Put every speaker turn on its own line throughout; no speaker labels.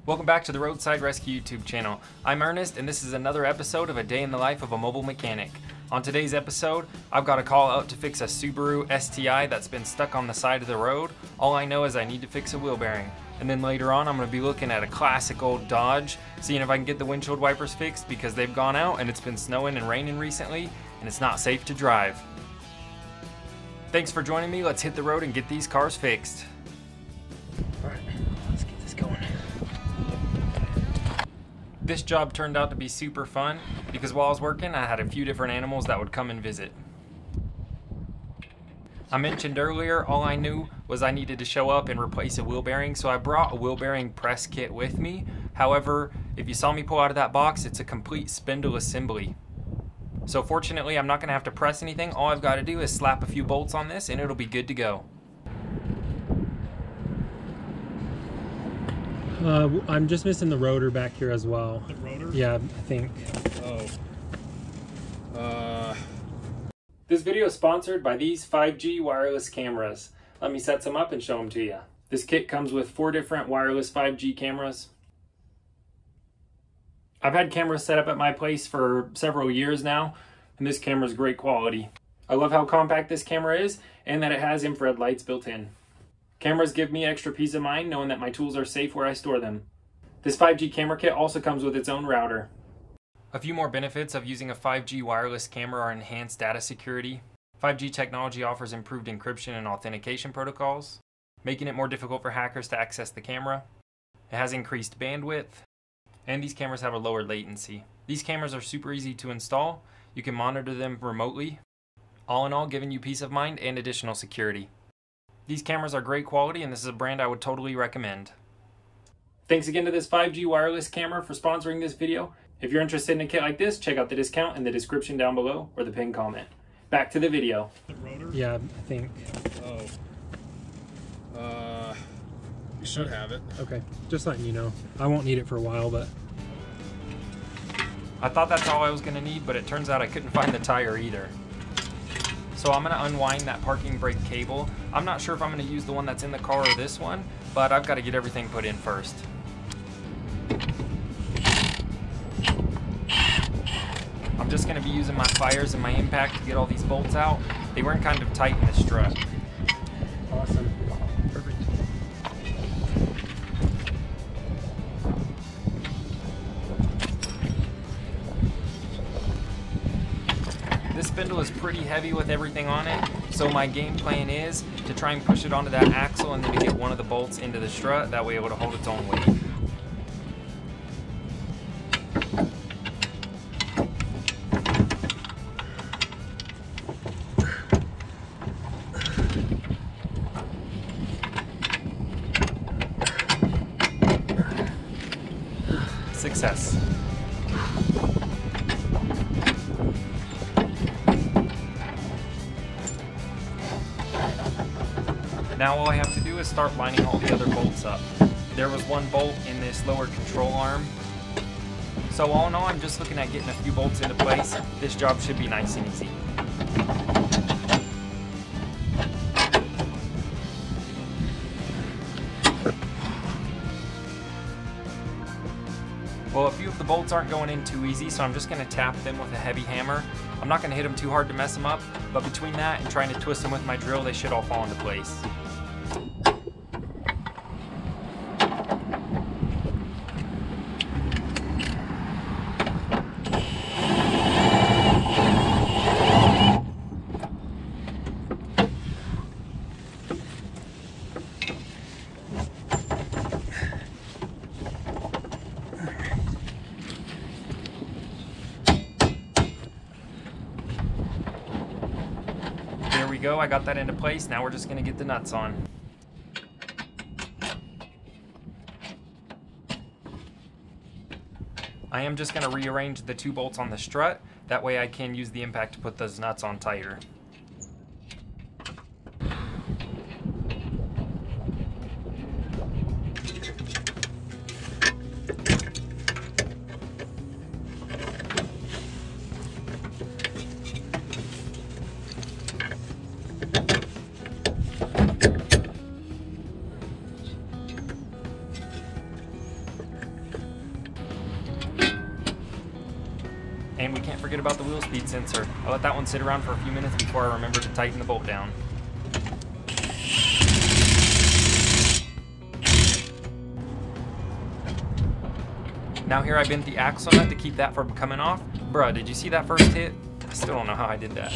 Welcome back to the Roadside Rescue YouTube channel. I'm Ernest and this is another episode of A Day in the Life of a Mobile Mechanic. On today's episode, I've got a call out to fix a Subaru STI that's been stuck on the side of the road. All I know is I need to fix a wheel bearing. And then later on, I'm going to be looking at a classic old Dodge, seeing if I can get the windshield wipers fixed because they've gone out and it's been snowing and raining recently and it's not safe to drive. Thanks for joining me. Let's hit the road and get these cars fixed. Alright, let's get this going. This job turned out to be super fun because while I was working, I had a few different animals that would come and visit. I mentioned earlier, all I knew was I needed to show up and replace a wheel bearing, so I brought a wheel bearing press kit with me. However, if you saw me pull out of that box, it's a complete spindle assembly. So fortunately, I'm not going to have to press anything. All I've got to do is slap a few bolts on this and it'll be good to go.
I'm just missing the rotor back here as well.
The rotor?
Yeah, I think.
This video is sponsored by these 5G wireless cameras. Let me set some up and show them to you. This kit comes with 4 different wireless 5G cameras. I've had cameras set up at my place for several years now, and this camera is great quality. I love how compact this camera is and that it has infrared lights built in. Cameras give me extra peace of mind knowing that my tools are safe where I store them. This 5G camera kit also comes with its own router. A few more benefits of using a 5G wireless camera are enhanced data security. 5G technology offers improved encryption and authentication protocols, making it more difficult for hackers to access the camera. It has increased bandwidth, and these cameras have a lower latency. These cameras are super easy to install. You can monitor them remotely. All in all, giving you peace of mind and additional security. These cameras are great quality and this is a brand I would totally recommend. Thanks again to this 5G wireless camera for sponsoring this video. If you're interested in a kit like this, check out the discount in the description down below or the pinned comment. Back to the video.
The rotor?
Yeah, I think.
You should have it.
Okay, just letting you know. I won't need it for a while, but...
I thought that's all I was going to need, but it turns out I couldn't find the tire either. So I'm going to unwind that parking brake cable. I'm not sure if I'm going to use the one that's in the car or this one, but I've got to get everything put in first. I'm just going to be using my pliers and my impact to get all these bolts out. They weren't kind of tight in the strut.
Awesome. Perfect.
This spindle is pretty heavy with everything on it, so my game plan is to try and push it onto that axle and then to get one of the bolts into the strut, that way it will hold its own weight. Success. Now all I have to do is start lining all the other bolts up. There was one bolt in this lower control arm. So all in all, I'm just looking at getting a few bolts into place. This job should be nice and easy. Well, a few of the bolts aren't going in too easy, so I'm just going to tap them with a heavy hammer. I'm not going to hit them too hard to mess them up, but between that and trying to twist them with my drill, they should all fall into place. There we go, I got that into place. Now we're just going to get the nuts on. I am just going to rearrange the 2 bolts on the strut. That way I can use the impact to put those nuts on tighter. And we can't forget about the wheel speed sensor. I let that one sit around for a few minutes before I remember to tighten the bolt down. Now here I bent the axle nut to keep that from coming off. Bruh, did you see that first hit? I still don't know how I did that.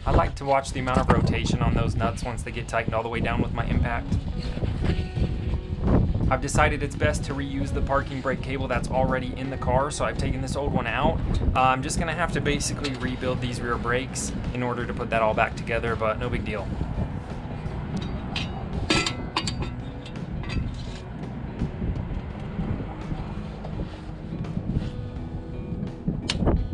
I like to watch the amount of rotation on those nuts once they get tightened all the way down with my impact. I've decided it's best to reuse the parking brake cable that's already in the car, so I've taken this old one out. I'm just gonna have to basically rebuild these rear brakes in order to put that all back together, but no big deal.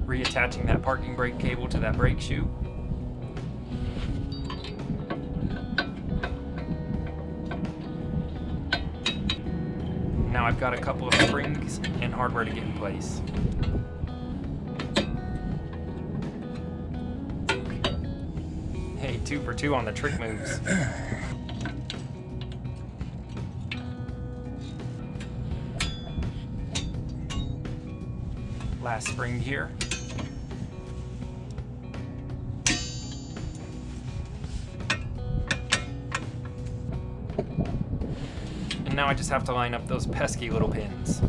Reattaching that parking brake cable to that brake shoe. Now I've got a couple of springs and hardware to get in place. Hey, 2 for 2 on the trick moves. Last spring here. And now I just have to line up those pesky little pins.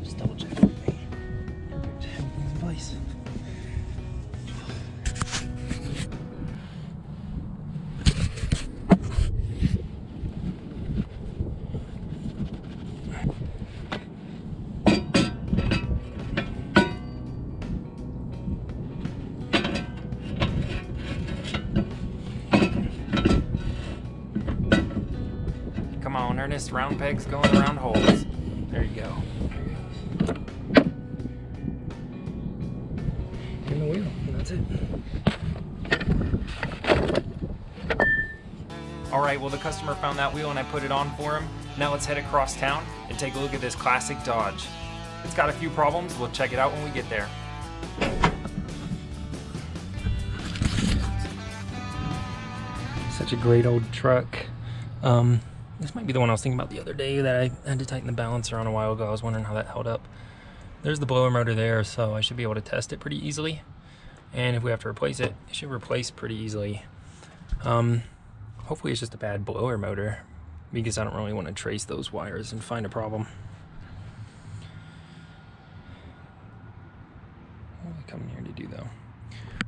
Just double check everything. Perfect. Everything's in place.
Come on, Ernest, round pegs going around holes. There you go.
In the wheel, and that's it.
All right, well, the customer found that wheel and I put it on for him. Now let's head across town and take a look at this classic Dodge. It's got a few problems. We'll check it out when we get there.
Such a great old truck. This might be the one I was thinking about the other day that I had to tighten the balancer on a while ago. I was wondering how that held up. There's the blower motor there, so I should be able to test it pretty easily. And if we have to replace it, it should replace pretty easily. Hopefully it's just a bad blower motor, because I don't really want to trace those wires and find a problem. What are we coming here to do though?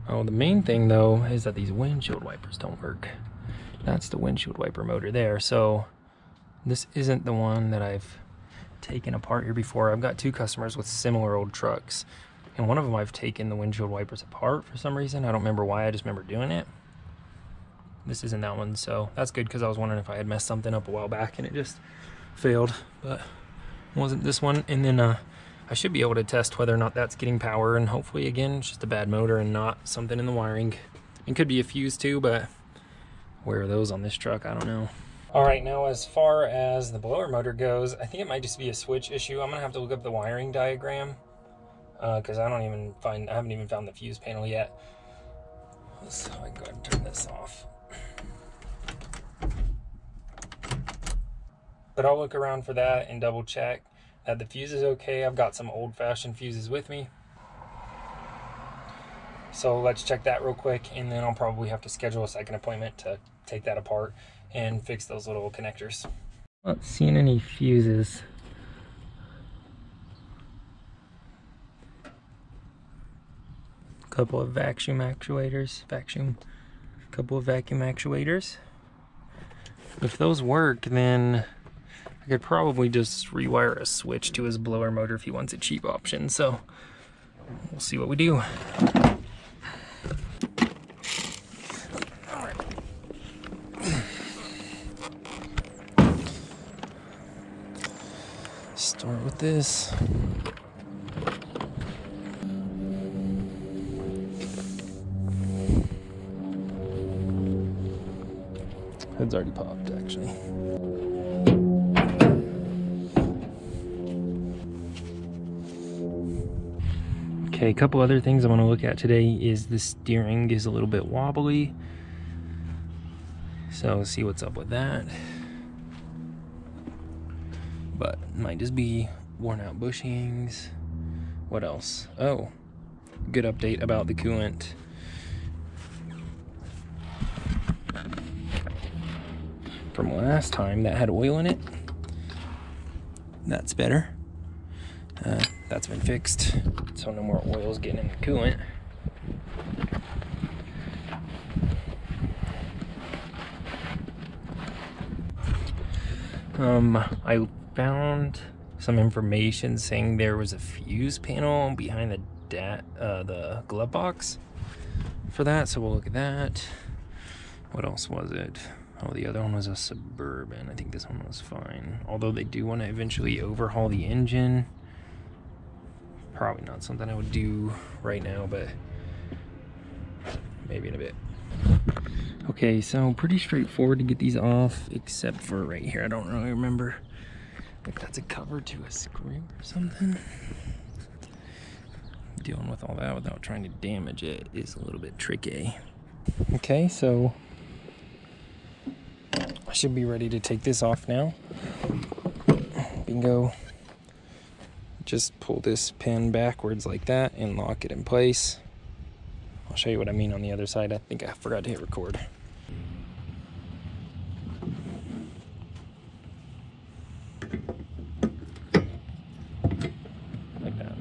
Oh, the main thing though is that these windshield wipers don't work. That's the windshield wiper motor there. So this isn't the one that I've taken apart here before. I've got 2 customers with similar old trucks, and one of them I've taken the windshield wipers apart for some reason. I don't remember why, I just remember doing it. This isn't that one, so that's good, because I was wondering if I had messed something up a while back and it just failed, but it wasn't this one. And then I should be able to test whether or not that's getting power, and hopefully again it's just a bad motor and not something in the wiring. It could be a fuse too, but where are those on this truck? I don't know. All right, now as far as the blower motor goes, I think it might just be a switch issue. I'm gonna have to look up the wiring diagram because I haven't even found the fuse panel yet. So I can go ahead and turn this off. But I'll look around for that and double check that the fuse is okay. I've got some old-fashioned fuses with me. So let's check that real quick, and then I'll probably have to schedule a second appointment to take that apart and fix those little connectors. Not seeing any fuses. Couple of vacuum actuators. Couple of vacuum actuators. If those work, then I could probably just rewire a switch to his blower motor if he wants a cheap option. So we'll see what we do. Start with this. Okay, a couple other things I want to look at today is the steering is a little bit wobbly. So see what's up with that. But might just be worn out bushings. What else? Oh, good update about the coolant. From last time that had oil in it. That's better. That's been fixed, so no more oil's getting in the coolant. I found some information saying there was a fuse panel behind the glove box for that, so we'll look at that. What else was it? Oh, the other one was a Suburban. I think this one was fine. Although they do want to eventually overhaul the engine. Probably not something I would do right now, but maybe in a bit. Okay, so pretty straightforward to get these off, except for right here. I don't really remember if that's a cover to a screw or something. Dealing with all that without trying to damage it is a little bit tricky. Okay, so I should be ready to take this off now. Bingo. Just pull this pin backwards like that and lock it in place. I'll show you what I mean on the other side. I think I forgot to hit record. Like that.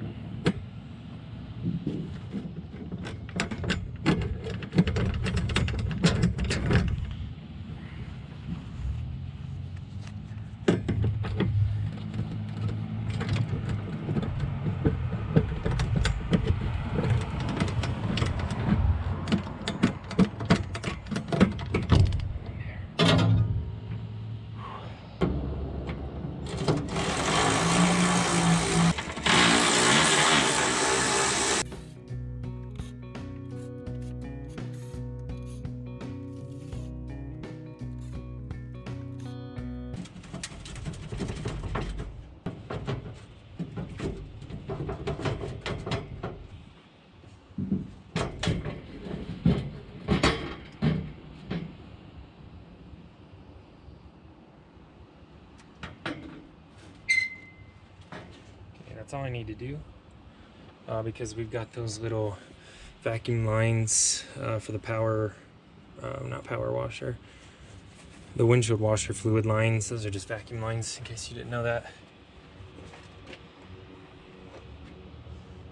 That's all I need to do because we've got those little vacuum lines for the not power washer, the windshield washer fluid lines. Those are just vacuum lines, in case you didn't know that.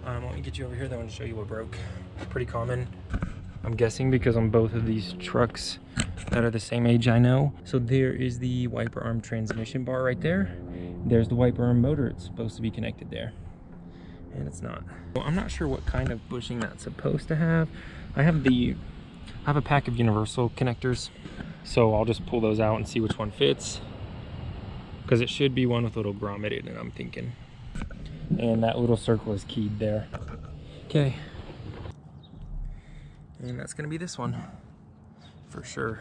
Let me get you over here though and show you what broke. Pretty common, I'm guessing, because on both of these trucks that are the same age I know. So there is the wiper arm transmission bar right there. There's the wiper arm motor. It's supposed to be connected there, and it's not. Well, I'm not sure what kind of bushing that's supposed to have. I have a pack of universal connectors, so I'll just pull those out and see which one fits, because it should be one with a little grommet in it, I'm thinking. And that little circle is keyed there. Okay, and that's gonna be this one for sure.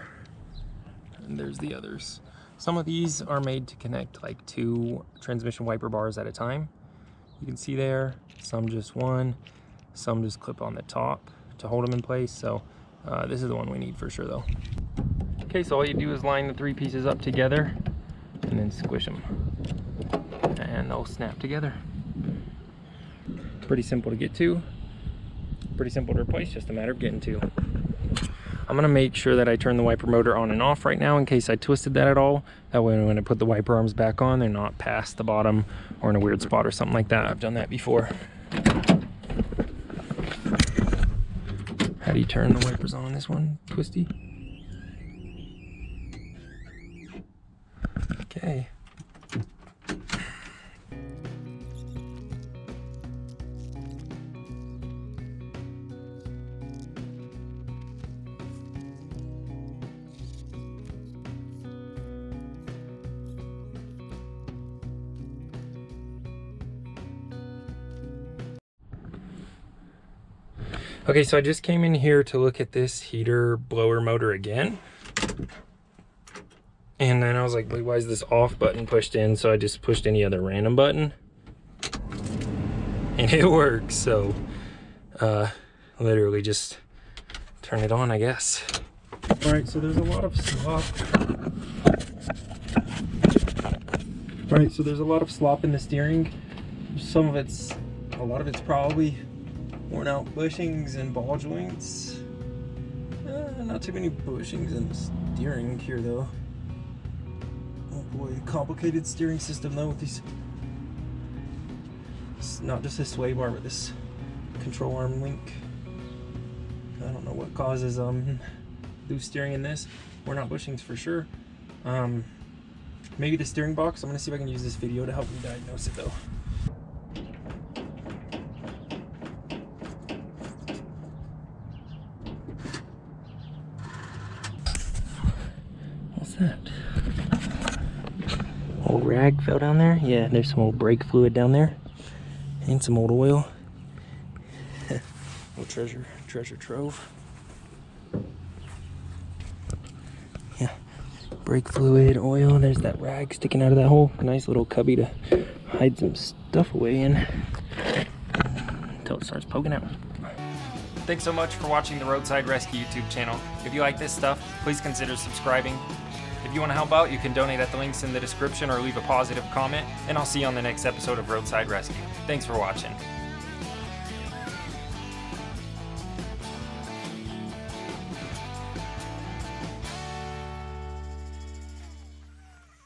And there's the others. Some of these are made to connect like 2 transmission wiper bars at a time. You can see there, some just one, some just clip on the top to hold them in place. So this is the one we need for sure though. Okay, so all you do is line the 3 pieces up together and then squish them, and they'll snap together. Pretty simple to get to, pretty simple to replace, just a matter of getting to. I'm gonna make sure that I turn the wiper motor on and off right now in case I twisted that at all. That way when I put the wiper arms back on, they're not past the bottom or in a weird spot or something like that. I've done that before. How do you turn the wipers on this one? Twisty? Okay. Okay, so I just came in here to look at this heater blower motor again. And then I was like, wait, why is this off button pushed in? So I just pushed any other random button. And it works, so literally just turn it on, I guess. All right, so there's a lot of slop. All right, so there's a lot of slop in the steering. A lot of it's probably worn out bushings and ball joints. Not too many bushings in the steering here though. Oh boy, complicated steering system though with these. It's not just this sway bar, but this control arm link. I don't know what causes loose steering in this. Worn out bushings for sure. Maybe the steering box. I'm gonna see if I can use this video to help me diagnose it though. What's that? Old rag fell down there? Yeah, there's some old brake fluid down there. And some old oil. Little treasure trove. Yeah. Brake fluid, oil, there's that rag sticking out of that hole. Nice little cubby to hide some stuff away in until it starts poking out.
Thanks so much for watching the Roadside Rescue YouTube channel. If you like this stuff, please consider subscribing. If you want to help out, you can donate at the links in the description or leave a positive comment, and I'll see you on the next episode of Roadside Rescue. Thanks for watching.